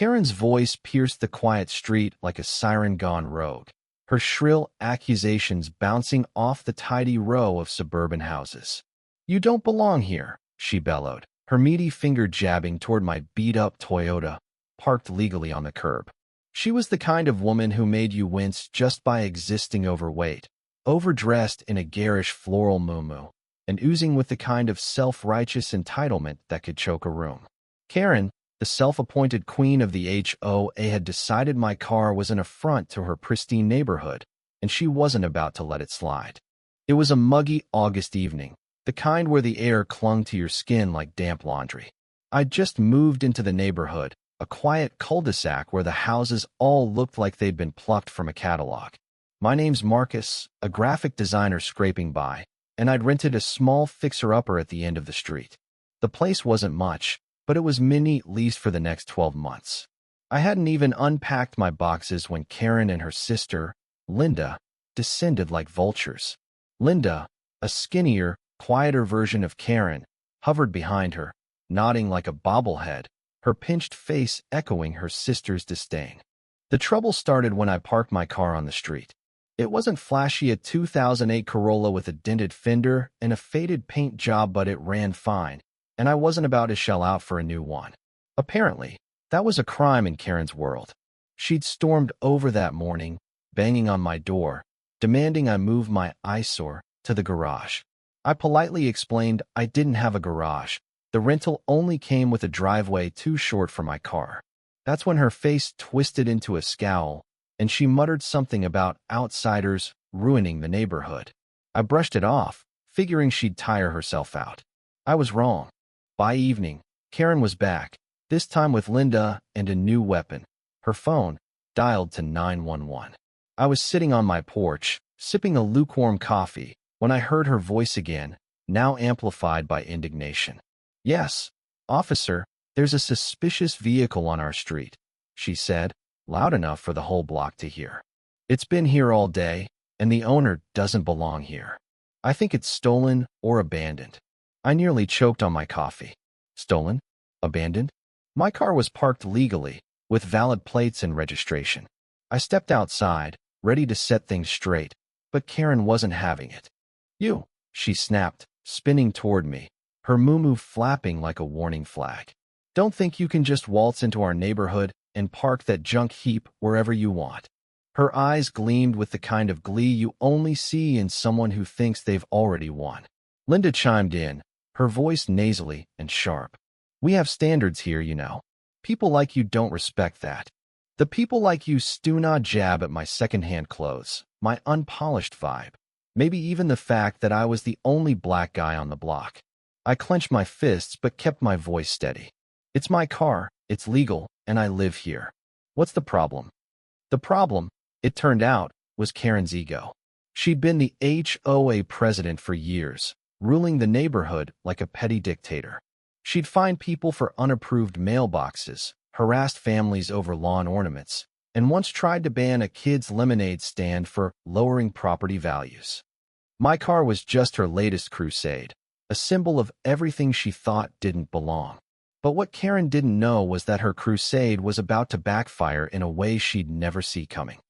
Karen's voice pierced the quiet street like a siren gone rogue, her shrill accusations bouncing off the tidy row of suburban houses. "You don't belong here," she bellowed, her meaty finger jabbing toward my beat-up Toyota, parked legally on the curb. She was the kind of woman who made you wince just by existing overweight, overdressed in a garish floral muumuu, and oozing with the kind of self-righteous entitlement that could choke a room. Karen, the self-appointed queen of the HOA, had decided my car was an affront to her pristine neighborhood, and she wasn't about to let it slide. It was a muggy August evening, the kind where the air clung to your skin like damp laundry. I'd just moved into the neighborhood, a quiet cul-de-sac where the houses all looked like they'd been plucked from a catalog. My name's Marcus, a graphic designer scraping by, and I'd rented a small fixer-upper at the end of the street. The place wasn't much, but it was mini leased for the next 12 months. I hadn't even unpacked my boxes when Karen and her sister, Linda, descended like vultures. Linda, a skinnier, quieter version of Karen, hovered behind her, nodding like a bobblehead, her pinched face echoing her sister's disdain. The trouble started when I parked my car on the street. It wasn't flashy, a 2008 Corolla with a dented fender and a faded paint job, but it ran fine, and I wasn't about to shell out for a new one. Apparently, that was a crime in Karen's world. She'd stormed over that morning, banging on my door, demanding I move my eyesore to the garage. I politely explained I didn't have a garage. The rental only came with a driveway too short for my car. That's when her face twisted into a scowl, and she muttered something about outsiders ruining the neighborhood. I brushed it off, figuring she'd tire herself out. I was wrong. By evening, Karen was back, this time with Linda and a new weapon. Her phone dialed to 911. I was sitting on my porch, sipping a lukewarm coffee, when I heard her voice again, now amplified by indignation. "Yes, officer, there's a suspicious vehicle on our street," she said, loud enough for the whole block to hear. "It's been here all day, and the owner doesn't belong here. I think it's stolen or abandoned." I nearly choked on my coffee. Stolen? Abandoned? My car was parked legally, with valid plates and registration. I stepped outside, ready to set things straight, but Karen wasn't having it. "You," she snapped, spinning toward me, her muumuu flapping like a warning flag. "Don't think you can just waltz into our neighborhood and park that junk heap wherever you want." Her eyes gleamed with the kind of glee you only see in someone who thinks they've already won. Linda chimed in, her voice nasally and sharp. "We have standards here, you know. People like you don't respect that. The people like you do not jab at my secondhand clothes, my unpolished vibe, maybe even the fact that I was the only black guy on the block." I clenched my fists but kept my voice steady. "It's my car, it's legal, and I live here. What's the problem?" The problem, it turned out, was Karen's ego. She'd been the HOA president for years, ruling the neighborhood like a petty dictator. She'd fined people for unapproved mailboxes, harassed families over lawn ornaments, and once tried to ban a kid's lemonade stand for lowering property values. My car was just her latest crusade, a symbol of everything she thought didn't belong. But what Karen didn't know was that her crusade was about to backfire in a way she'd never see coming.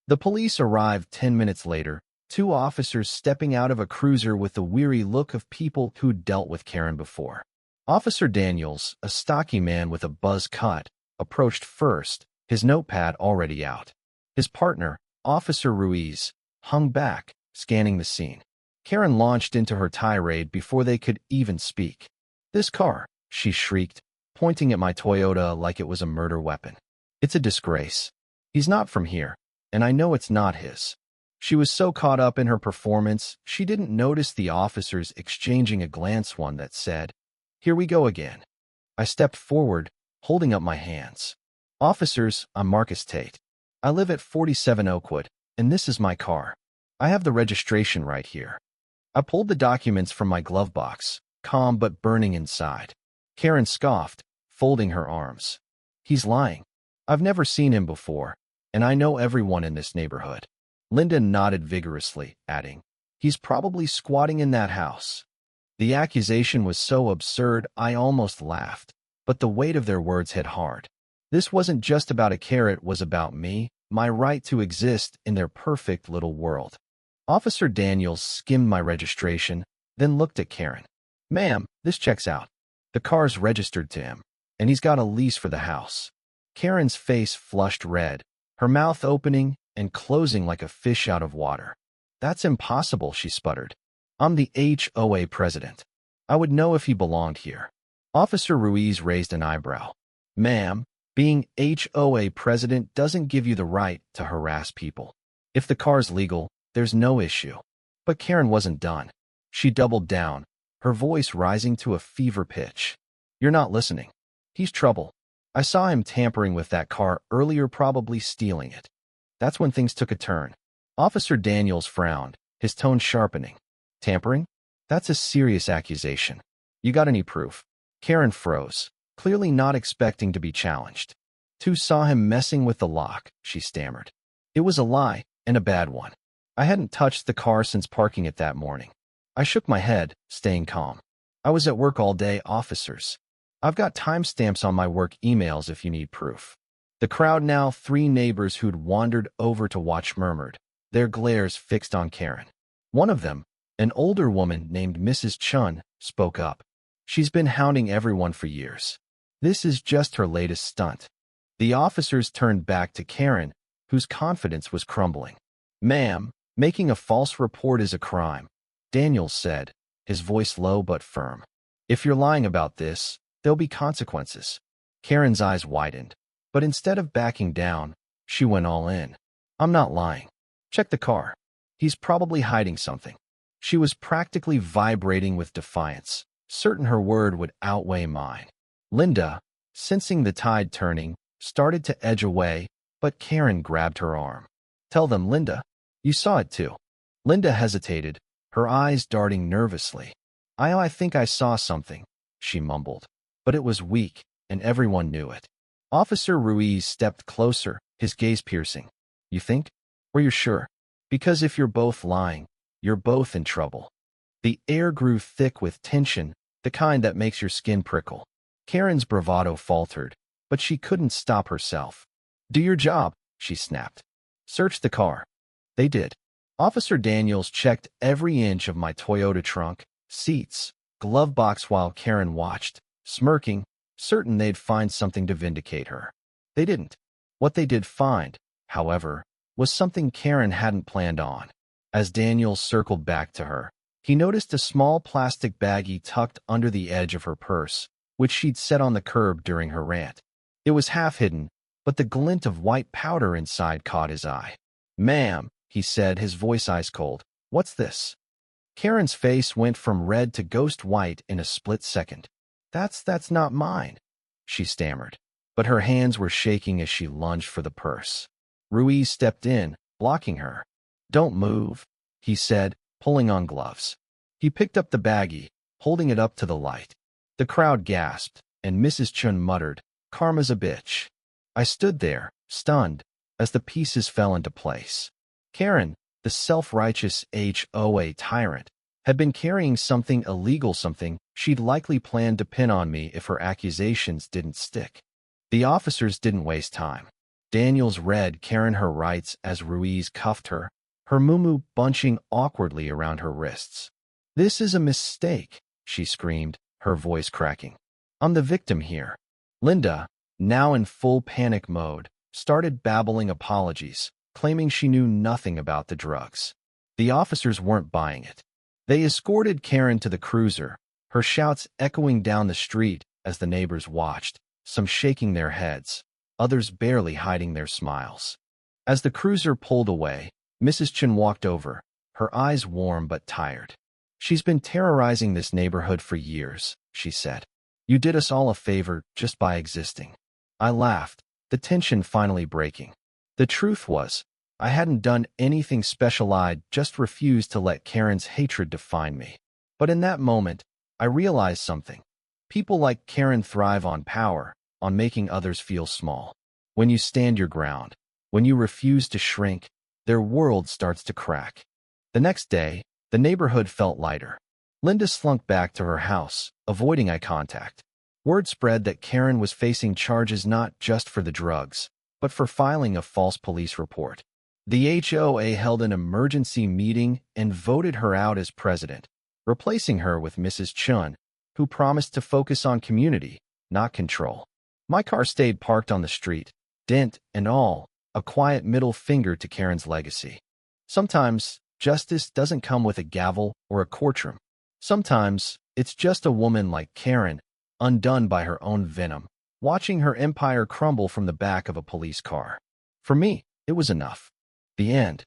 The police arrived 10 minutes later, 2 officers stepping out of a cruiser with the weary look of people who'd dealt with Karen before. Officer Daniels, a stocky man with a buzz cut, approached first, his notepad already out. His partner, Officer Ruiz, hung back, scanning the scene. Karen launched into her tirade before they could even speak. "This car," she shrieked, pointing at my Toyota like it was a murder weapon. "It's a disgrace. He's not from here, and I know it's not his." She was so caught up in her performance, she didn't notice the officers exchanging a glance, one that said, "Here we go again." I stepped forward, holding up my hands. "Officers, I'm Marcus Tate. I live at 47 Oakwood, and this is my car. I have the registration right here." I pulled the documents from my glove box, calm but burning inside. Karen scoffed, folding her arms. "He's lying. I've never seen him before, and I know everyone in this neighborhood." Linda nodded vigorously, adding, "He's probably squatting in that house." The accusation was so absurd I almost laughed, but the weight of their words hit hard. This wasn't just about a carrot, it was about me, my right to exist in their perfect little world. Officer Daniels skimmed my registration, then looked at Karen. Ma'am, this checks out. The car's registered to him, and he's got a lease for the house. Karen's face flushed red, her mouth opening and closing like a fish out of water. That's impossible, she sputtered. I'm the HOA president. I would know if he belonged here. Officer Ruiz raised an eyebrow. Ma'am, being HOA president doesn't give you the right to harass people. If the car's legal, there's no issue. But Karen wasn't done. She doubled down, her voice rising to a fever pitch. You're not listening. He's trouble. I saw him tampering with that car earlier, probably stealing it. That's when things took a turn. Officer Daniels frowned, his tone sharpening. Tampering? That's a serious accusation. You got any proof? Karen froze, clearly not expecting to be challenged. Two saw him messing with the lock, she stammered. It was a lie, and a bad one. I hadn't touched the car since parking it that morning. I shook my head, staying calm. I was at work all day, officers. I've got timestamps on my work emails if you need proof. The crowd, now 3 neighbors who'd wandered over to watch, murmured, their glares fixed on Karen. One of them, an older woman named Mrs. Chun, spoke up. She's been hounding everyone for years. This is just her latest stunt. The officers turned back to Karen, whose confidence was crumbling. Ma'am, making a false report is a crime, Daniels said, his voice low but firm. If you're lying about this, there'll be consequences. Karen's eyes widened, but instead of backing down, she went all in. I'm not lying. Check the car. He's probably hiding something. She was practically vibrating with defiance, certain her word would outweigh mine. Linda, sensing the tide turning, started to edge away, but Karen grabbed her arm. Tell them, Linda. You saw it too. Linda hesitated, her eyes darting nervously. I think I saw something, she mumbled. But it was weak, and everyone knew it. Officer Ruiz stepped closer, his gaze piercing. You think? Or you're sure? Because if you're both lying, you're both in trouble. The air grew thick with tension, the kind that makes your skin prickle. Karen's bravado faltered, but she couldn't stop herself. Do your job, she snapped. Search the car. They did. Officer Daniels checked every inch of my Toyota trunk, seats, glove box while Karen watched, smirking, certain they'd find something to vindicate her. They didn't. What they did find, however, was something Karen hadn't planned on. As Daniels circled back to her, he noticed a small plastic baggie tucked under the edge of her purse, which she'd set on the curb during her rant. It was half hidden, but the glint of white powder inside caught his eye. Ma'am, he said, his voice ice cold. What's this? Karen's face went from red to ghost white in a split second. That's not mine, she stammered, but her hands were shaking as she lunged for the purse. Ruiz stepped in, blocking her. Don't move, he said, pulling on gloves. He picked up the baggie, holding it up to the light. The crowd gasped, and Mrs. Chun muttered, Karma's a bitch. I stood there, stunned, as the pieces fell into place. Karen, the self-righteous HOA tyrant, had been carrying something illegal, something she'd likely planned to pin on me if her accusations didn't stick. The officers didn't waste time. Daniels read Karen her rights as Ruiz cuffed her, her muumuu bunching awkwardly around her wrists. This is a mistake, she screamed, her voice cracking. I'm the victim here. Linda, now in full panic mode, started babbling apologies, claiming she knew nothing about the drugs. The officers weren't buying it. They escorted Karen to the cruiser, her shouts echoing down the street as the neighbors watched, some shaking their heads, others barely hiding their smiles. As the cruiser pulled away, Mrs. Chun walked over, her eyes warm but tired. She's been terrorizing this neighborhood for years, she said. You did us all a favor just by existing. I laughed, the tension finally breaking. The truth was, I hadn't done anything special, I'd just refused to let Karen's hatred define me. But in that moment, I realized something. People like Karen thrive on power, on making others feel small. When you stand your ground, when you refuse to shrink, their world starts to crack. The next day, the neighborhood felt lighter. Linda slunk back to her house, avoiding eye contact. Word spread that Karen was facing charges not just for the drugs, but for filing a false police report. The HOA held an emergency meeting and voted her out as president, replacing her with Mrs. Chun, who promised to focus on community, not control. My car stayed parked on the street, dent and all, a quiet middle finger to Karen's legacy. Sometimes, justice doesn't come with a gavel or a courtroom. Sometimes, it's just a woman like Karen, undone by her own venom, watching her empire crumble from the back of a police car. For me, it was enough. The end.